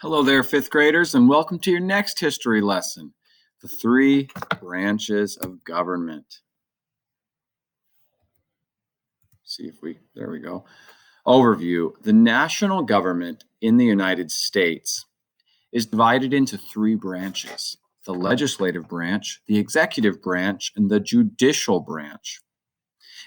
Hello there, fifth graders, and welcome to your next history lesson, the three branches of government. There we go. Overview. The national government in the United States is divided into three branches: the legislative branch, the executive branch, and the judicial branch.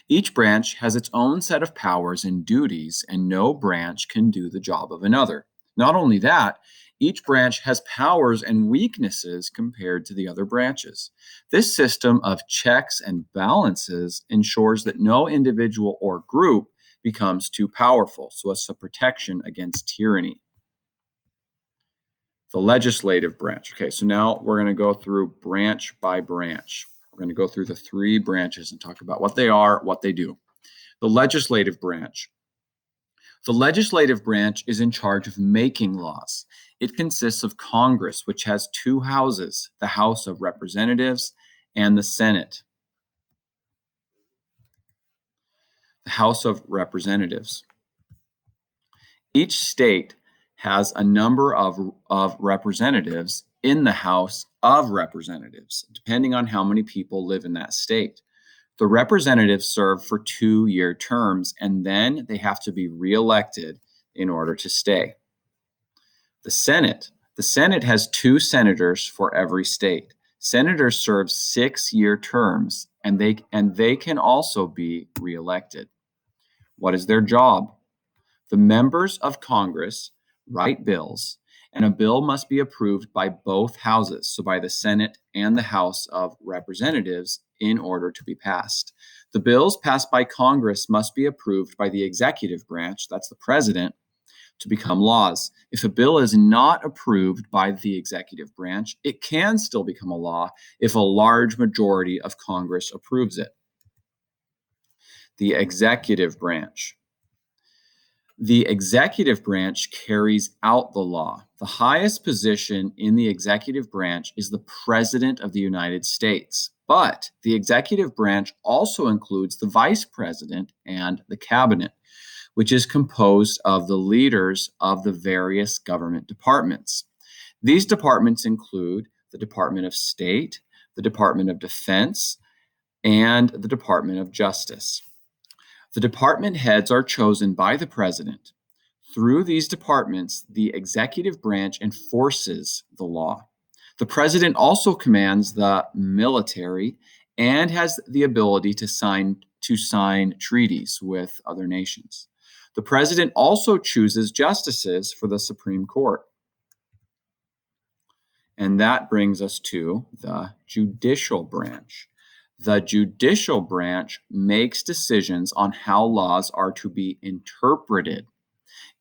Each branch has its own set of powers and duties, and no branch can do the job of another. Not only that, each branch has powers and weaknesses compared to the other branches. This system of checks and balances ensures that no individual or group becomes too powerful, so it's a protection against tyranny. The legislative branch. Okay, so now we're going to go through branch by branch. We're going to go through the three branches and talk about what they are, what they do. The legislative branch. The legislative branch is in charge of making laws. It consists of Congress, which has two houses, the House of Representatives and the Senate. The House of Representatives. Each state has a number of representatives in the House of Representatives, depending on how many people live in that state. The representatives serve for 2-year terms, and then they have to be reelected in order to stay. The Senate. The Senate has 2 senators for every state. Senators serve 6-year terms, and they can also be reelected. What is their job? The members of Congress write bills, and a bill must be approved by both houses, so by the Senate and the House of Representatives, in order to be passed. The bills passed by Congress must be approved by the executive branch, that's the president, to become laws. If a bill is not approved by the executive branch, it can still become a law if a large majority of Congress approves it. The executive branch. The executive branch carries out the law. The highest position in the executive branch is the President of the United States. But the executive branch also includes the Vice President and the Cabinet, which is composed of the leaders of the various government departments. These departments include the Department of State, the Department of Defense, and the Department of Justice. The department heads are chosen by the president. Through these departments, the executive branch enforces the law. The president also commands the military and has the ability to sign treaties with other nations. The president also chooses justices for the Supreme Court. And that brings us to the judicial branch. The judicial branch makes decisions on how laws are to be interpreted.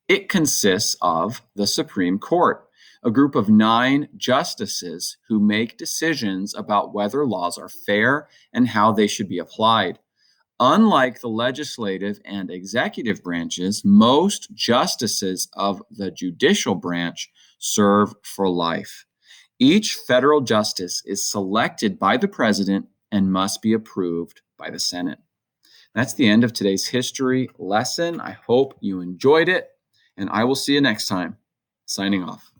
It consists of the Supreme Court, a group of 9 justices who make decisions about whether laws are fair and how they should be applied. Unlike the legislative and executive branches, most justices of the judicial branch serve for life. Each federal justice is selected by the president and must be approved by the Senate. That's the end of today's history lesson. I hope you enjoyed it, and I will see you next time. Signing off.